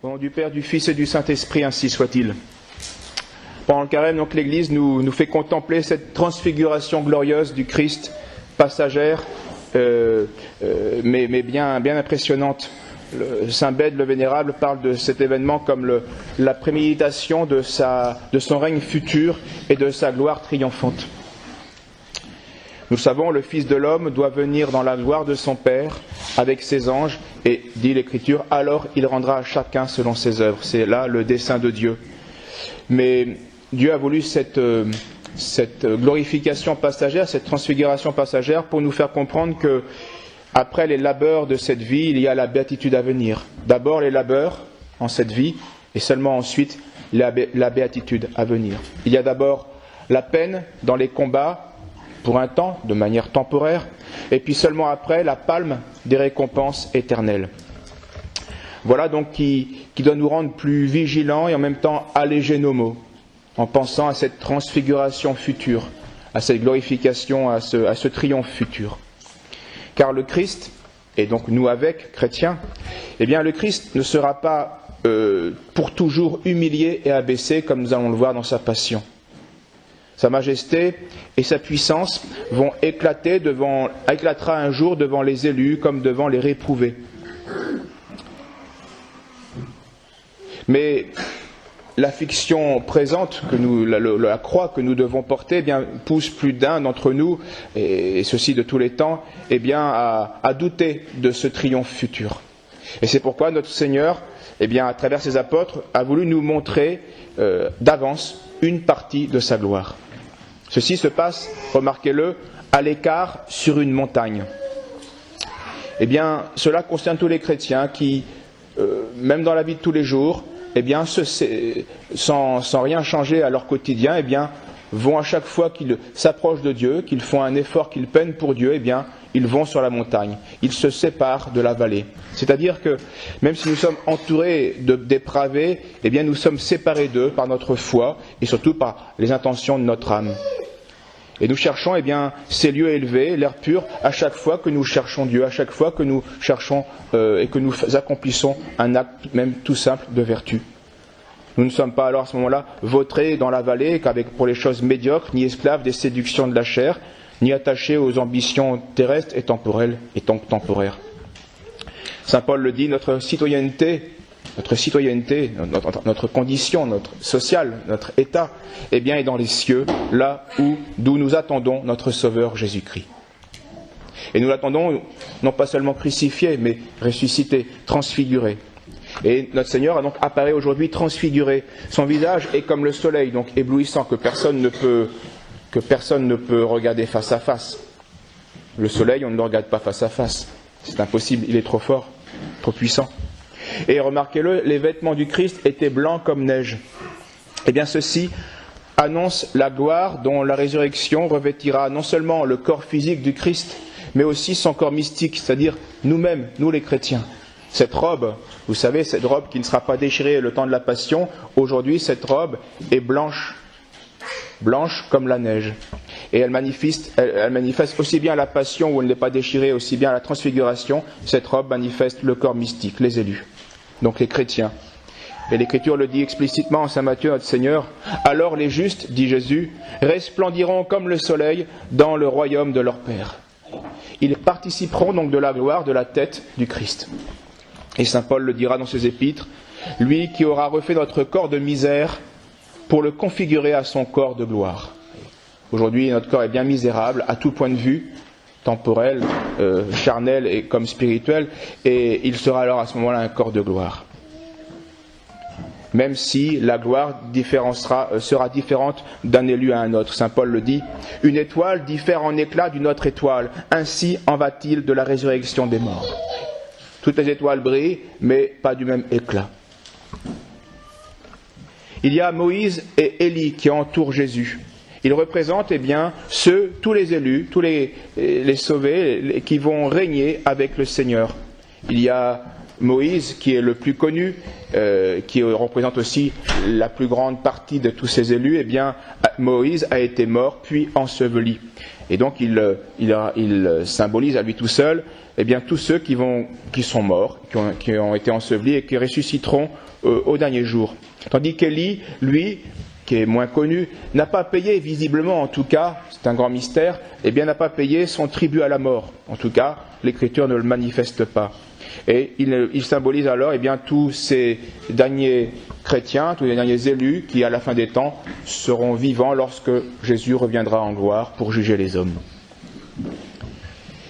Au nom du Père, du Fils et du Saint-Esprit, ainsi soit-il. Pendant le carême, donc, l'Église nous fait contempler cette transfiguration glorieuse du Christ, passagère, mais bien impressionnante. Le Saint Bède, le Vénérable, parle de cet événement comme la préméditation de son règne futur et de sa gloire triomphante. Nous le savons, le Fils de l'homme doit venir dans la gloire de son Père avec ses anges et, dit l'Écriture, alors il rendra à chacun selon ses œuvres. C'est là le dessein de Dieu. Mais Dieu a voulu cette glorification passagère, cette transfiguration passagère pour nous faire comprendre que après les labeurs de cette vie, il y a la béatitude à venir. D'abord les labeurs en cette vie et seulement ensuite la béatitude à venir. Il y a d'abord la peine dans les combats, pour un temps, de manière temporaire, et puis seulement après, la palme des récompenses éternelles. Voilà donc qui doit nous rendre plus vigilants et en même temps alléger nos maux, en pensant à cette transfiguration future, à cette glorification, à ce triomphe futur. Car le Christ, et donc nous avec, chrétiens, eh bien le Christ ne sera pas pour toujours humilié et abaissé, comme nous allons le voir dans sa passion. Sa majesté et sa puissance vont éclatera un jour devant les élus comme devant les réprouvés. Mais l'affliction présente, la croix que nous devons porter, eh bien, pousse plus d'un d'entre nous, et ceci de tous les temps, eh bien, à douter de ce triomphe futur. Et c'est pourquoi notre Seigneur, eh bien, à travers ses apôtres, a voulu nous montrer d'avance une partie de sa gloire. Ceci se passe, remarquez-le, à l'écart sur une montagne. Eh bien, cela concerne tous les chrétiens qui, même dans la vie de tous les jours, eh bien, sans rien changer à leur quotidien, eh bien, vont à chaque fois qu'ils s'approchent de Dieu, qu'ils font un effort, qu'ils peinent pour Dieu, eh bien, ils vont sur la montagne. Ils se séparent de la vallée. C'est-à-dire que, même si nous sommes entourés de dépravés, eh bien, nous sommes séparés d'eux par notre foi et surtout par les intentions de notre âme. Et nous cherchons, eh bien, ces lieux élevés, l'air pur, à chaque fois que nous cherchons Dieu, à chaque fois que nous cherchons et que nous accomplissons un acte, même tout simple, de vertu. Nous ne sommes pas alors à ce moment-là vautrés dans la vallée pour les choses médiocres, ni esclaves des séductions de la chair, ni attachés aux ambitions terrestres et temporelles et temporaires. Saint Paul le dit, notre citoyenneté, notre condition, notre sociale, notre état, eh bien, est dans les cieux, là d'où nous attendons notre Sauveur Jésus-Christ. Et nous l'attendons non pas seulement crucifié, mais ressuscité, transfiguré. Et notre Seigneur a donc apparaît aujourd'hui transfiguré. Son visage est comme le soleil, donc éblouissant, que personne ne peut regarder face à face. Le soleil, on ne le regarde pas face à face. C'est impossible, il est trop fort, trop puissant. Et remarquez-le, les vêtements du Christ étaient blancs comme neige. Eh bien, ceci annonce la gloire dont la résurrection revêtira non seulement le corps physique du Christ, mais aussi son corps mystique, c'est-à-dire nous-mêmes, nous les chrétiens. Cette robe, vous savez, cette robe qui ne sera pas déchirée le temps de la Passion, aujourd'hui, cette robe est blanche comme la neige. Et elle manifeste aussi bien la Passion où elle n'est pas déchirée, aussi bien la Transfiguration. Cette robe manifeste le corps mystique, les élus, donc les chrétiens. Et l'Écriture le dit explicitement en Saint Matthieu, notre Seigneur. Alors les justes, dit Jésus, resplendiront comme le soleil dans le royaume de leur Père. Ils participeront donc de la gloire de la tête du Christ. Et Saint Paul le dira dans ses épîtres, lui qui aura refait notre corps de misère pour le configurer à son corps de gloire. Aujourd'hui, notre corps est bien misérable à tout point de vue, temporel, charnel et comme spirituel, et il sera alors à ce moment-là un corps de gloire. Même si la gloire sera différente d'un élu à un autre. Saint Paul le dit, une étoile diffère en éclat d'une autre étoile, ainsi en va-t-il de la résurrection des morts. Toutes les étoiles brillent, mais pas du même éclat. Il y a Moïse et Élie qui entourent Jésus. Ils représentent, eh bien, tous les élus, tous les sauvés qui vont régner avec le Seigneur. Il y a Moïse, qui est le plus connu, qui représente aussi la plus grande partie de tous ces élus, eh bien, Moïse a été mort puis enseveli. Et donc il symbolise à lui tout seul, eh bien, tous ceux qui sont morts, qui ont été ensevelis et qui ressusciteront au dernier jour. Tandis qu'Élie, lui, qui est moins connu, n'a pas payé, visiblement en tout cas, c'est un grand mystère, eh bien n'a pas payé son tribut à la mort. En tout cas, l'Écriture ne le manifeste pas. Et il symbolise alors eh bien, tous ces derniers chrétiens, tous les derniers élus qui, à la fin des temps, seront vivants lorsque Jésus reviendra en gloire pour juger les hommes.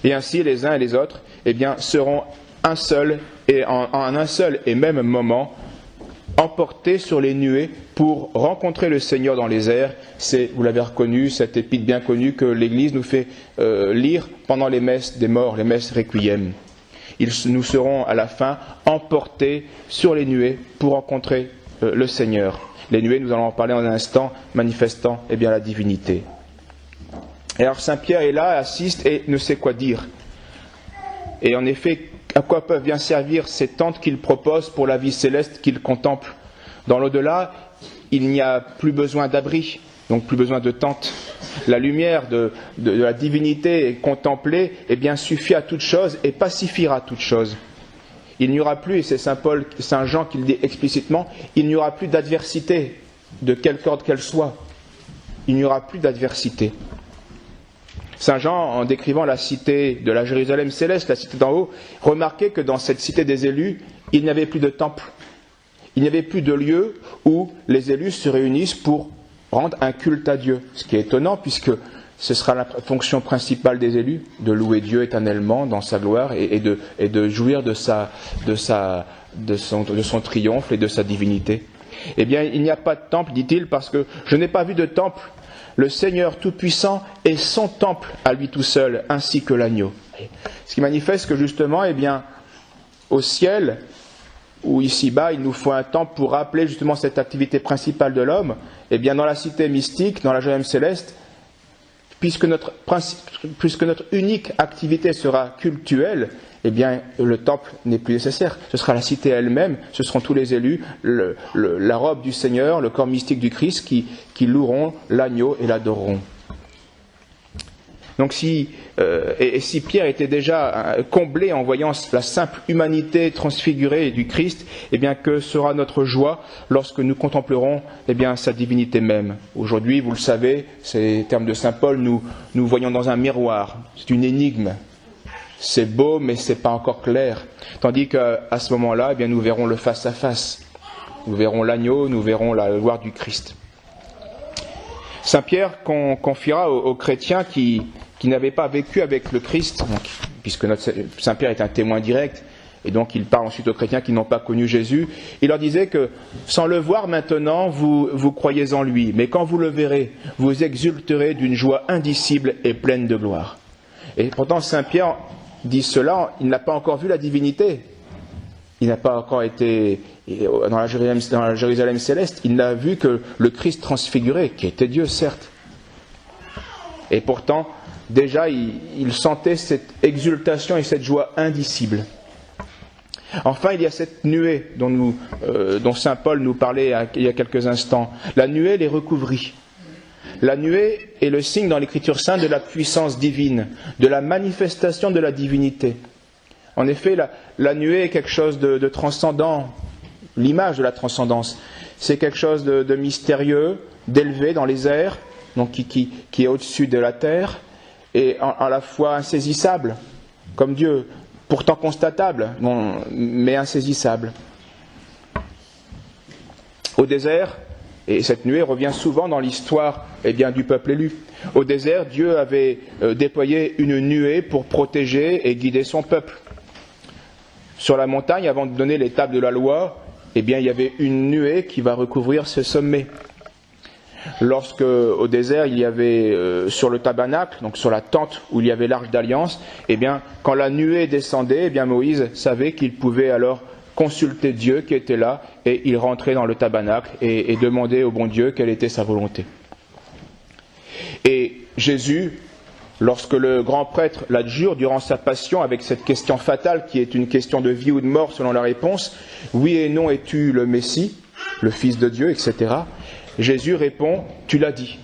Et ainsi, les uns et les autres eh bien, seront un seul et en un seul et même moment emportés sur les nuées pour rencontrer le Seigneur dans les airs. C'est, vous l'avez reconnu, cette épître bien connue que l'Église nous fait lire pendant les messes des morts, les messes requiem. Nous serons à la fin emportés sur les nuées pour rencontrer le Seigneur. Les nuées, nous allons en parler dans un instant, manifestant eh bien, la divinité. Et alors Saint Pierre est là, assiste et ne sait quoi dire. Et en effet, à quoi peuvent bien servir ces tentes qu'il propose pour la vie céleste qu'il contemple? Dans l'au-delà, il n'y a plus besoin d'abri, donc plus besoin de tentes. La lumière de la divinité contemplée eh bien, suffit à toute chose et pacifiera toute chose. Il n'y aura plus, et c'est Saint Jean qui le dit explicitement, il n'y aura plus d'adversité, de quelque ordre qu'elle soit. Il n'y aura plus d'adversité. Saint Jean, en décrivant la cité de la Jérusalem céleste, la cité d'en haut, remarquait que dans cette cité des élus, il n'y avait plus de temple. Il n'y avait plus de lieu où les élus se réunissent pour rendre un culte à Dieu. Ce qui est étonnant, puisque ce sera la fonction principale des élus, de louer Dieu éternellement dans sa gloire et de jouir de son triomphe et de sa divinité. Eh bien, il n'y a pas de temple, dit-il, parce que je n'ai pas vu de temple. Le Seigneur Tout-Puissant est son temple à lui tout seul, ainsi que l'agneau. Ce qui manifeste que justement, eh bien, au ciel, ou ici-bas, il nous faut un temple pour rappeler justement cette activité principale de l'homme, eh bien, dans la cité mystique, dans la Jérusalem céleste, puisque notre unique activité sera cultuelle, eh bien, le temple n'est plus nécessaire. Ce sera la cité elle-même, ce seront tous les élus, la robe du Seigneur, le corps mystique du Christ qui loueront l'agneau et l'adoreront. Donc si Pierre était déjà comblé en voyant la simple humanité transfigurée du Christ, eh bien que sera notre joie lorsque nous contemplerons eh bien sa divinité même. Aujourd'hui, vous le savez, ces termes de saint Paul, nous voyons dans un miroir. C'est une énigme. C'est beau, mais c'est pas encore clair. Tandis qu'à ce moment-là, eh bien nous verrons le face à face. Nous verrons l'agneau, nous verrons la gloire du Christ. Saint Pierre confiera aux chrétiens qui n'avaient pas vécu avec le Christ, donc, puisque Saint Pierre est un témoin direct, et donc il parle ensuite aux chrétiens qui n'ont pas connu Jésus, il leur disait que sans le voir maintenant, vous croyez en lui, mais quand vous le verrez, vous exulterez d'une joie indicible et pleine de gloire. Et pourtant Saint Pierre dit cela, il n'a pas encore vu la divinité, il n'a pas encore été dans la Jérusalem céleste, il n'a vu que le Christ transfiguré, qui était Dieu certes. Et pourtant, déjà, il sentait cette exultation et cette joie indicible. Enfin, il y a cette nuée dont saint Paul nous parlait il y a quelques instants. La nuée les recouvrit. La nuée est le signe dans l'Écriture sainte de la puissance divine, de la manifestation de la divinité. En effet, la nuée est quelque chose de transcendant, l'image de la transcendance. C'est quelque chose de mystérieux, d'élevé dans les airs, donc qui est au-dessus de la terre, et à la fois insaisissable, comme Dieu, pourtant constatable, mais insaisissable. Au désert, et cette nuée revient souvent dans l'histoire du peuple élu. Au désert, Dieu avait déployé une nuée pour protéger et guider son peuple. Sur la montagne, avant de donner les tables de la loi, il y avait une nuée qui va recouvrir ce sommet. Lorsque, au désert, il y avait sur le tabernacle, donc sur la tente où il y avait l'arche d'alliance, quand la nuée descendait, Moïse savait qu'il pouvait alors consulter Dieu qui était là, et il rentrait dans le tabernacle et demandait au bon Dieu quelle était sa volonté. Et Jésus lorsque le grand prêtre l'adjure durant sa passion avec cette question fatale qui est une question de vie ou de mort selon la réponse, « Oui et non, es-tu le Messie, le Fils de Dieu, etc. » Jésus répond, « Tu l'as dit.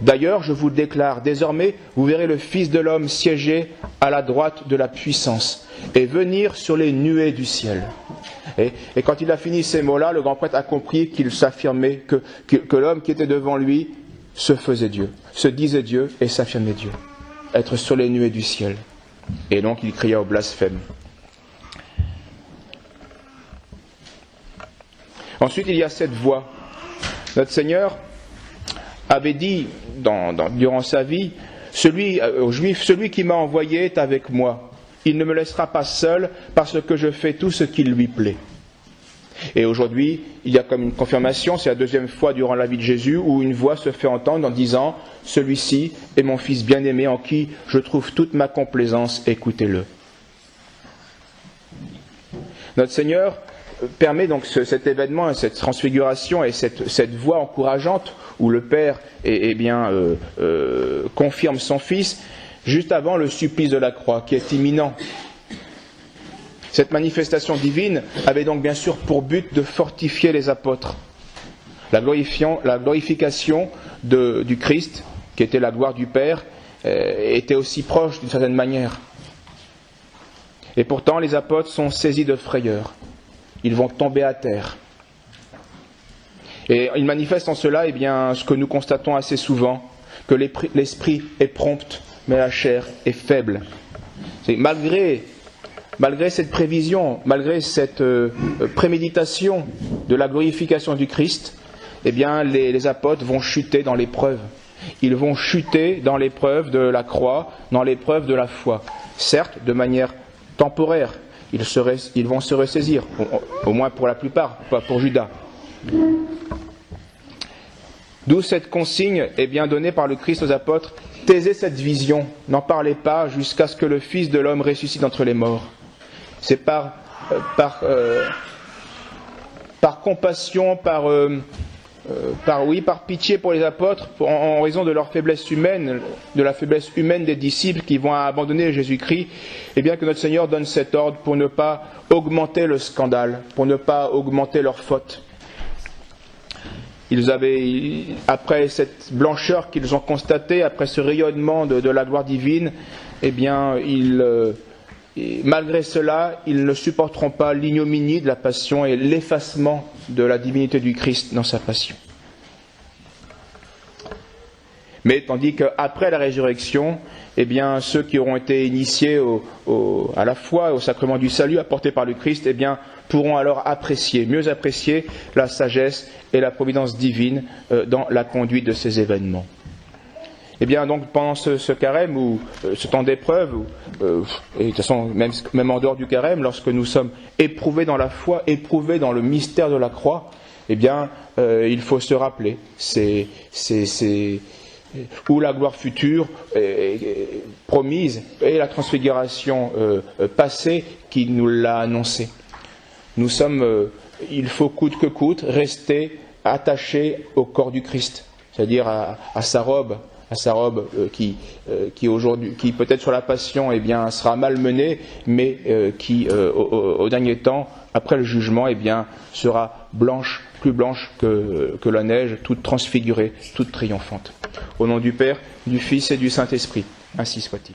D'ailleurs, je vous le déclare, désormais, vous verrez le Fils de l'homme siéger à la droite de la puissance et venir sur les nuées du ciel. » Et quand il a fini ces mots-là, le grand prêtre a compris qu'il s'affirmait, que l'homme qui était devant lui se faisait Dieu, se disait Dieu et s'affirmait Dieu. Être sur les nuées du ciel. Et donc il cria au blasphème. Ensuite, il y a cette voix. Notre Seigneur avait dit durant sa vie, aux Juifs, celui qui m'a envoyé est avec moi. Il ne me laissera pas seul parce que je fais tout ce qui lui plaît. Et aujourd'hui, il y a comme une confirmation, c'est la deuxième fois durant la vie de Jésus où une voix se fait entendre en disant « Celui-ci est mon Fils bien-aimé en qui je trouve toute ma complaisance, écoutez-le. » Notre Seigneur permet donc cet événement, cette transfiguration et cette voix encourageante où le Père confirme son Fils juste avant le supplice de la croix qui est imminent. Cette manifestation divine avait donc bien sûr pour but de fortifier les apôtres. La glorification du Christ, qui était la gloire du Père, était aussi proche d'une certaine manière. Et pourtant, les apôtres sont saisis de frayeur. Ils vont tomber à terre. Et ils manifestent en cela ce que nous constatons assez souvent, que l'esprit est prompt, mais la chair est faible. Malgré cette prévision, malgré cette préméditation de la glorification du Christ, les apôtres vont chuter dans l'épreuve. Ils vont chuter dans l'épreuve de la croix, dans l'épreuve de la foi. Certes, de manière temporaire, ils vont se ressaisir, au moins pour la plupart, pas pour Judas. D'où cette consigne donnée par le Christ aux apôtres, « Taisez cette vision, n'en parlez pas jusqu'à ce que le Fils de l'homme ressuscite d'entre les morts. » C'est par compassion, par pitié pour les apôtres, en raison de leur faiblesse humaine, de la faiblesse humaine des disciples qui vont abandonner Jésus-Christ, que notre Seigneur donne cet ordre pour ne pas augmenter le scandale, pour ne pas augmenter leur faute. Après cette blancheur qu'ils ont constatée, après ce rayonnement de la gloire divine, malgré cela, ils ne supporteront pas l'ignominie de la passion et l'effacement de la divinité du Christ dans sa passion. Mais tandis qu'après la résurrection, ceux qui auront été initiés à la foi et au sacrement du salut apporté par le Christ, pourront alors mieux apprécier la sagesse et la providence divine dans la conduite de ces événements. Donc pendant ce carême ou ce temps d'épreuve, et de toute façon même en dehors du carême, lorsque nous sommes éprouvés dans la foi, éprouvés dans le mystère de la croix, il faut se rappeler, c'est où la gloire future promise et la transfiguration passée qui nous l'a annoncé. Nous sommes, il faut coûte que coûte, rester attachés au corps du Christ, c'est-à-dire à sa robe qui aujourd'hui, qui peut-être sur la passion sera malmenée, mais qui au dernier temps, après le jugement, sera plus blanche que la neige, toute transfigurée, toute triomphante. Au nom du Père, du Fils et du Saint-Esprit, ainsi soit-il.